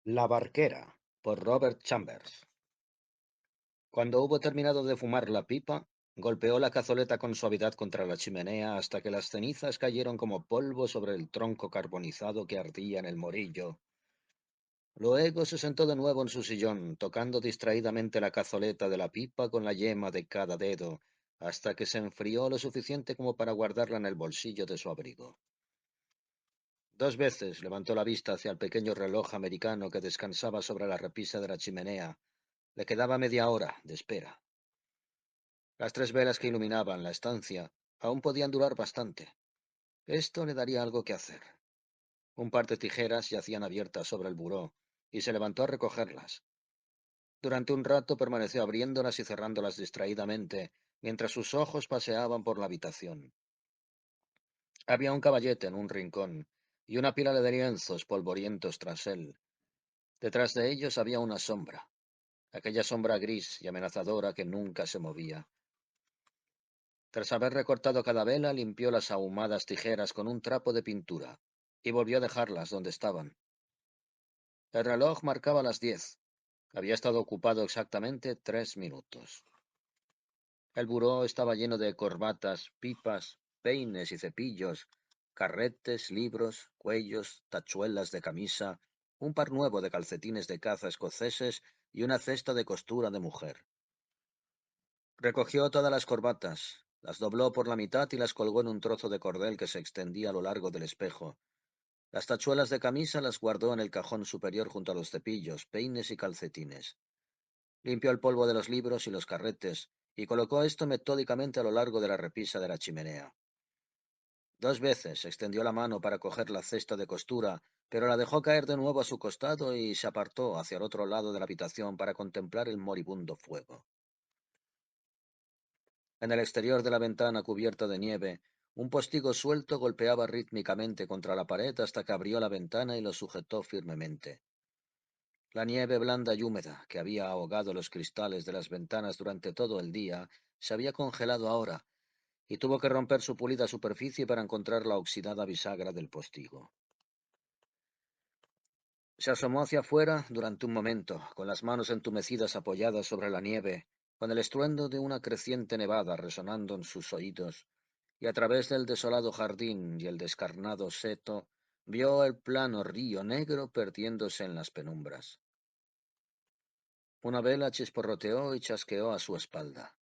La barquera, por Robert Chambers. Cuando hubo terminado de fumar la pipa, golpeó la cazoleta con suavidad contra la chimenea hasta que las cenizas cayeron como polvo sobre el tronco carbonizado que ardía en el morillo. Luego se sentó de nuevo en su sillón, tocando distraídamente la cazoleta de la pipa con la yema de cada dedo, hasta que se enfrió lo suficiente como para guardarla en el bolsillo de su abrigo. Dos veces levantó la vista hacia el pequeño reloj americano que descansaba sobre la repisa de la chimenea. Le quedaba media hora de espera. Las tres velas que iluminaban la estancia aún podían durar bastante. Esto le daría algo que hacer. Un par de tijeras yacían abiertas sobre el buró, y se levantó a recogerlas. Durante un rato permaneció abriéndolas y cerrándolas distraídamente, mientras sus ojos paseaban por la habitación. Había un caballete en un rincón, y una pila de lienzos polvorientos tras él. Detrás de ellos había una sombra, aquella sombra gris y amenazadora que nunca se movía. Tras haber recortado cada vela, limpió las ahumadas tijeras con un trapo de pintura y volvió a dejarlas donde estaban. El reloj marcaba las 10. Había estado ocupado exactamente 3 minutos. El buró estaba lleno de corbatas, pipas, peines y cepillos, carretes, libros, cuellos, tachuelas de camisa, un par nuevo de calcetines de caza escoceses y una cesta de costura de mujer. Recogió todas las corbatas, las dobló por la mitad y las colgó en un trozo de cordel que se extendía a lo largo del espejo. Las tachuelas de camisa las guardó en el cajón superior junto a los cepillos, peines y calcetines. Limpió el polvo de los libros y los carretes, y colocó esto metódicamente a lo largo de la repisa de la chimenea. Dos veces extendió la mano para coger la cesta de costura, pero la dejó caer de nuevo a su costado y se apartó hacia el otro lado de la habitación para contemplar el moribundo fuego. En el exterior de la ventana cubierta de nieve, un postigo suelto golpeaba rítmicamente contra la pared hasta que abrió la ventana y lo sujetó firmemente. La nieve blanda y húmeda, que había ahogado los cristales de las ventanas durante todo el día, se había congelado ahora, y tuvo que romper su pulida superficie para encontrar la oxidada bisagra del postigo. Se asomó hacia afuera durante un momento, con las manos entumecidas apoyadas sobre la nieve, con el estruendo de una creciente nevada resonando en sus oídos, y a través del desolado jardín y el descarnado seto, vio el plano río negro perdiéndose en las penumbras. Una vela chisporroteó y chasqueó a su espalda.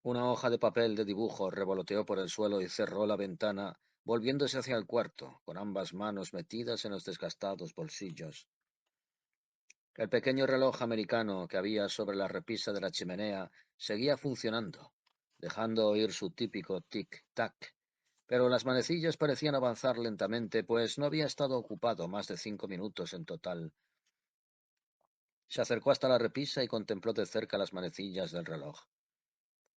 Una hoja de papel de dibujo revoloteó por el suelo y cerró la ventana, volviéndose hacia el cuarto, con ambas manos metidas en los desgastados bolsillos. El pequeño reloj americano que había sobre la repisa de la chimenea seguía funcionando, dejando oír su típico tic-tac, pero las manecillas parecían avanzar lentamente, pues no había estado ocupado más de 5 minutos en total. Se acercó hasta la repisa y contempló de cerca las manecillas del reloj.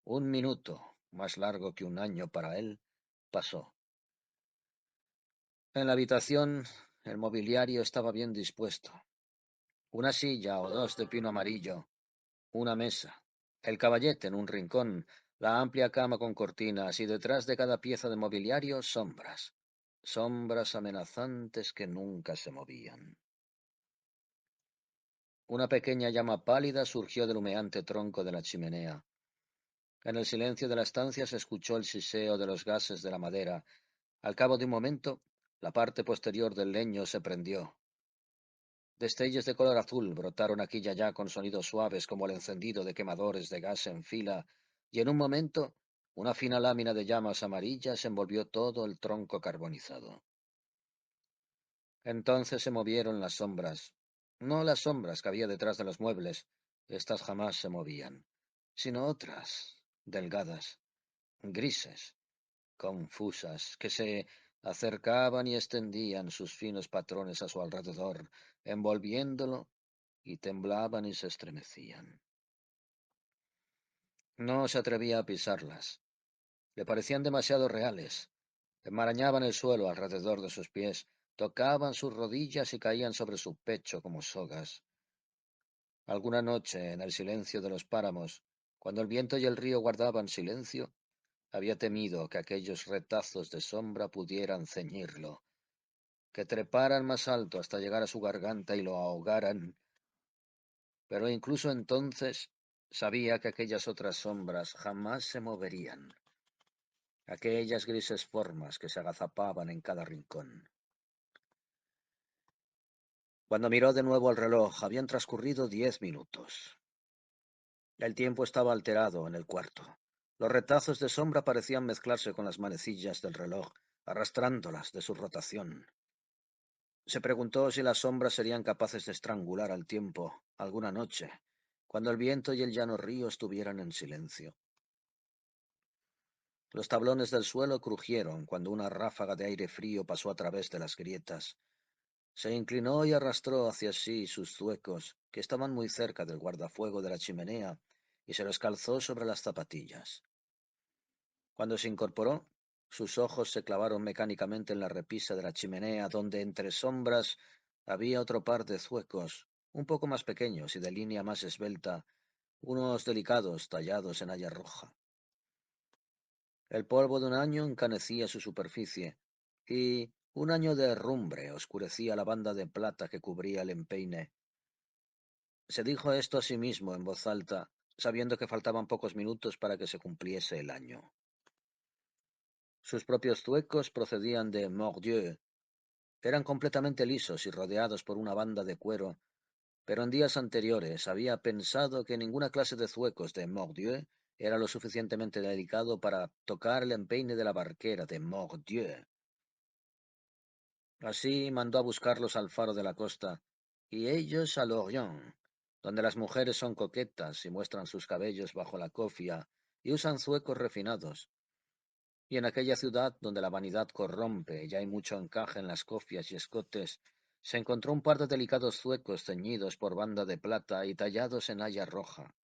Un minuto, más largo que un año para él, pasó. En la habitación, el mobiliario estaba bien dispuesto. Una silla o dos de pino amarillo, una mesa, el caballete en un rincón, la amplia cama con cortinas y detrás de cada pieza de mobiliario sombras, sombras amenazantes que nunca se movían. Una pequeña llama pálida surgió del humeante tronco de la chimenea. En el silencio de la estancia se escuchó el siseo de los gases de la madera. Al cabo de un momento, la parte posterior del leño se prendió. Destellos de color azul brotaron aquí y allá con sonidos suaves como el encendido de quemadores de gas en fila, y en un momento una fina lámina de llamas amarillas envolvió todo el tronco carbonizado. Entonces se movieron las sombras, no las sombras que había detrás de los muebles, estas jamás se movían, sino otras, delgadas, grises, confusas, que se acercaban y extendían sus finos patrones a su alrededor, envolviéndolo, y temblaban y se estremecían. No se atrevía a pisarlas. Le parecían demasiado reales. Enmarañaban el suelo alrededor de sus pies, tocaban sus rodillas y caían sobre su pecho como sogas. Alguna noche, en el silencio de los páramos, cuando el viento y el río guardaban silencio, había temido que aquellos retazos de sombra pudieran ceñirlo, que treparan más alto hasta llegar a su garganta y lo ahogaran, pero incluso entonces sabía que aquellas otras sombras jamás se moverían, aquellas grises formas que se agazapaban en cada rincón. Cuando miró de nuevo el reloj, habían transcurrido 10 minutos. El tiempo estaba alterado en el cuarto. Los retazos de sombra parecían mezclarse con las manecillas del reloj, arrastrándolas de su rotación. Se preguntó si las sombras serían capaces de estrangular al tiempo alguna noche, cuando el viento y el llano río estuvieran en silencio. Los tablones del suelo crujieron cuando una ráfaga de aire frío pasó a través de las grietas. Se inclinó y arrastró hacia sí sus zuecos, que estaban muy cerca del guardafuego de la chimenea, y se los calzó sobre las zapatillas. Cuando se incorporó, sus ojos se clavaron mecánicamente en la repisa de la chimenea, donde entre sombras había otro par de zuecos, un poco más pequeños y de línea más esbelta, unos delicados tallados en haya roja. El polvo de un año encanecía su superficie, y un año de herrumbre oscurecía la banda de plata que cubría el empeine. Se dijo esto a sí mismo en voz alta, sabiendo que faltaban pocos minutos para que se cumpliese el año. Sus propios zuecos procedían de Mordieu. Eran completamente lisos y rodeados por una banda de cuero, pero en días anteriores había pensado que ninguna clase de zuecos de Mordieu era lo suficientemente delicado para tocar el empeine de la barquera de Mordieu. Así mandó a buscarlos al faro de la costa, y ellos a Lorient, donde las mujeres son coquetas y muestran sus cabellos bajo la cofia y usan zuecos refinados, y en aquella ciudad donde la vanidad corrompe y hay mucho encaje en las cofias y escotes, se encontró un par de delicados zuecos ceñidos por banda de plata y tallados en haya roja.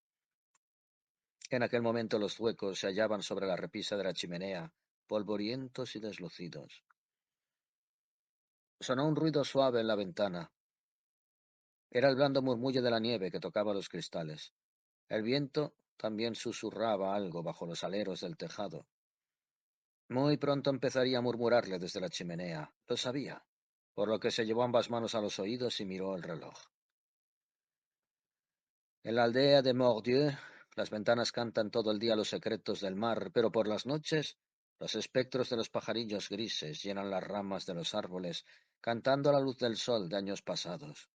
En aquel momento los zuecos se hallaban sobre la repisa de la chimenea, polvorientos y deslucidos. Sonó un ruido suave en la ventana. Era el blando murmullo de la nieve que tocaba los cristales. El viento también susurraba algo bajo los aleros del tejado. Muy pronto empezaría a murmurarle desde la chimenea, lo sabía, por lo que se llevó ambas manos a los oídos y miró el reloj. En la aldea de Mordieu, las ventanas cantan todo el día los secretos del mar, pero por las noches, los espectros de los pajarillos grises llenan las ramas de los árboles, cantando a la luz del sol de años pasados.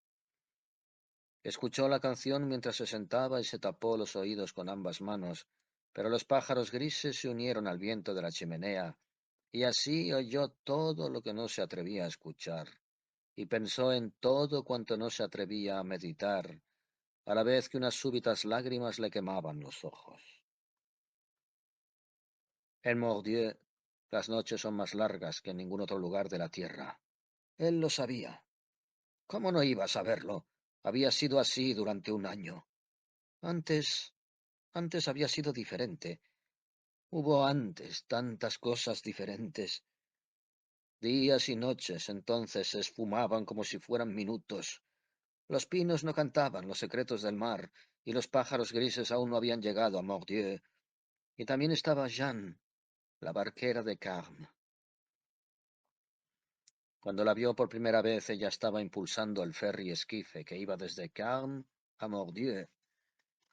Escuchó la canción mientras se sentaba y se tapó los oídos con ambas manos, pero los pájaros grises se unieron al viento de la chimenea, y así oyó todo lo que no se atrevía a escuchar, y pensó en todo cuanto no se atrevía a meditar, a la vez que unas súbitas lágrimas le quemaban los ojos. En Mordieu, las noches son más largas que en ningún otro lugar de la tierra. Él lo sabía. ¿Cómo no iba a saberlo? Había sido así durante un año. Antes había sido diferente. Hubo antes tantas cosas diferentes. Días y noches entonces se esfumaban como si fueran minutos. Los pinos no cantaban los secretos del mar, y los pájaros grises aún no habían llegado a Mordieu. Y también estaba Jeanne, la barquera de Carme. Cuando la vio por primera vez, ella estaba impulsando el ferry esquife que iba desde Carme a Mordieu,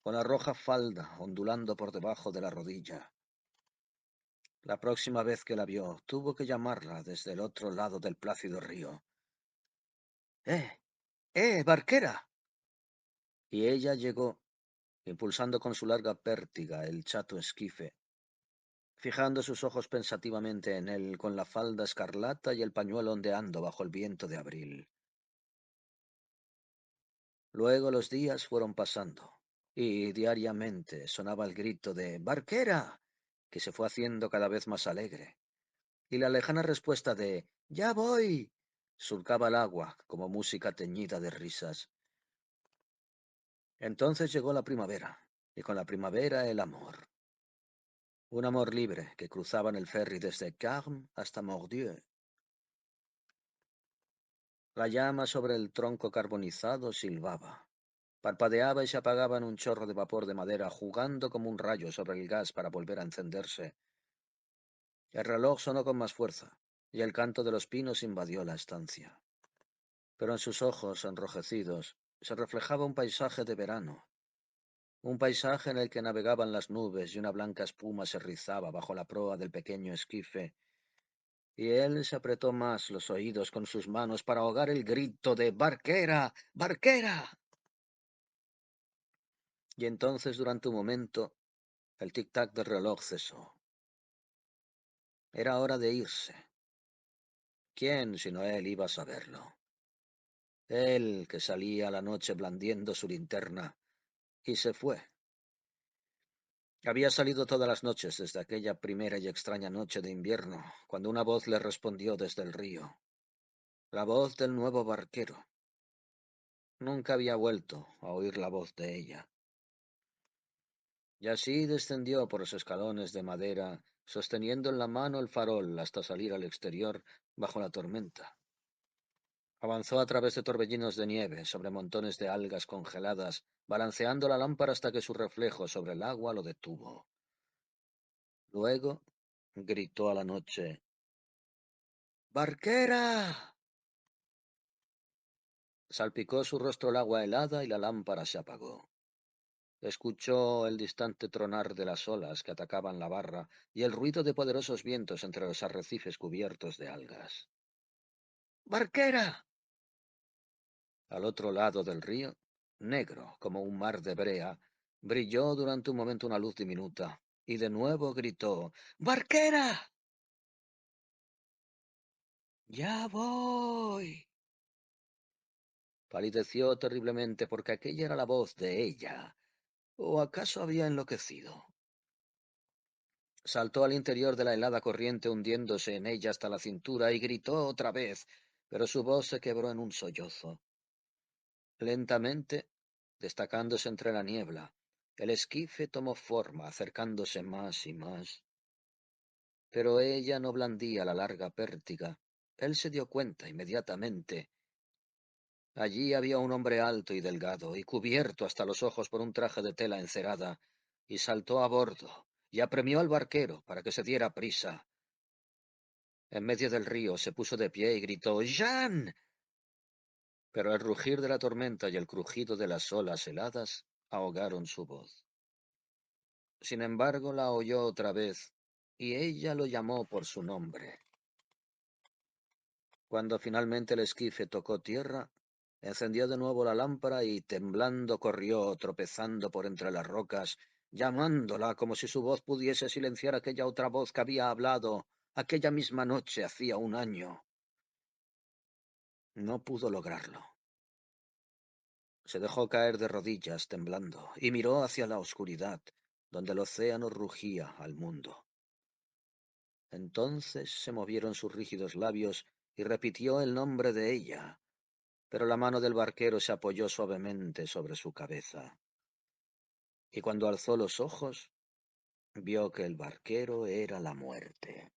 con la roja falda ondulando por debajo de la rodilla. La próxima vez que la vio, tuvo que llamarla desde el otro lado del plácido río. ¡Eh! ¡Barquera! Y ella llegó, impulsando con su larga pértiga el chato esquife, fijando sus ojos pensativamente en él, con la falda escarlata y el pañuelo ondeando bajo el viento de abril. Luego los días fueron pasando, y diariamente sonaba el grito de «¡Barquera!», que se fue haciendo cada vez más alegre, y la lejana respuesta de «¡Ya voy!» surcaba el agua como música teñida de risas. Entonces llegó la primavera, y con la primavera el amor. Un amor libre que cruzaba en el ferry desde Carme hasta Mordieu. La llama sobre el tronco carbonizado silbaba. Parpadeaba y se apagaba en un chorro de vapor de madera, jugando como un rayo sobre el gas para volver a encenderse. El reloj sonó con más fuerza. y el canto de los pinos invadió la estancia. Pero en sus ojos enrojecidos se reflejaba un paisaje de verano, un paisaje en el que navegaban las nubes y una blanca espuma se rizaba bajo la proa del pequeño esquife, y él se apretó más los oídos con sus manos para ahogar el grito de «¡Barquera! ¡Barquera!». Y entonces, durante un momento, el tic-tac del reloj cesó. Era hora de irse. ¿Quién, sino él, iba a saberlo? Él, que salía a la noche blandiendo su linterna, y se fue. Había salido todas las noches desde aquella primera y extraña noche de invierno, cuando una voz le respondió desde el río. La voz del nuevo barquero. Nunca había vuelto a oír la voz de ella. Y así descendió por los escalones de madera, sosteniendo en la mano el farol hasta salir al exterior bajo la tormenta. Avanzó a través de torbellinos de nieve, sobre montones de algas congeladas, balanceando la lámpara hasta que su reflejo sobre el agua lo detuvo. Luego gritó a la noche: «¡Barquera!». Salpicó su rostro el agua helada y la lámpara se apagó. Escuchó el distante tronar de las olas que atacaban la barra y el ruido de poderosos vientos entre los arrecifes cubiertos de algas. «¡Barquera!». Al otro lado del río, negro como un mar de brea, brilló durante un momento una luz diminuta, y de nuevo gritó: «¡Barquera!». «Ya voy». Palideció terriblemente porque aquella era la voz de ella. ¿O acaso había enloquecido? Saltó al interior de la helada corriente hundiéndose en ella hasta la cintura y gritó otra vez, pero su voz se quebró en un sollozo. Lentamente, destacándose entre la niebla, el esquife tomó forma, acercándose más y más. Pero ella no blandía la larga pértiga. Él se dio cuenta inmediatamente. Allí había un hombre alto y delgado, y cubierto hasta los ojos por un traje de tela encerada, y saltó a bordo, y apremió al barquero para que se diera prisa. En medio del río se puso de pie y gritó: «¡Jean!». Pero el rugir de la tormenta y el crujido de las olas heladas ahogaron su voz. Sin embargo, la oyó otra vez, y ella lo llamó por su nombre. Cuando finalmente el esquife tocó tierra, encendió de nuevo la lámpara y, temblando, corrió, tropezando por entre las rocas, llamándola como si su voz pudiese silenciar aquella otra voz que había hablado aquella misma noche hacía un año. No pudo lograrlo. Se dejó caer de rodillas, temblando, y miró hacia la oscuridad, donde el océano rugía al mundo. Entonces se movieron sus rígidos labios y repitió el nombre de ella, pero la mano del barquero se apoyó suavemente sobre su cabeza. Y cuando alzó los ojos, vio que el barquero era la muerte.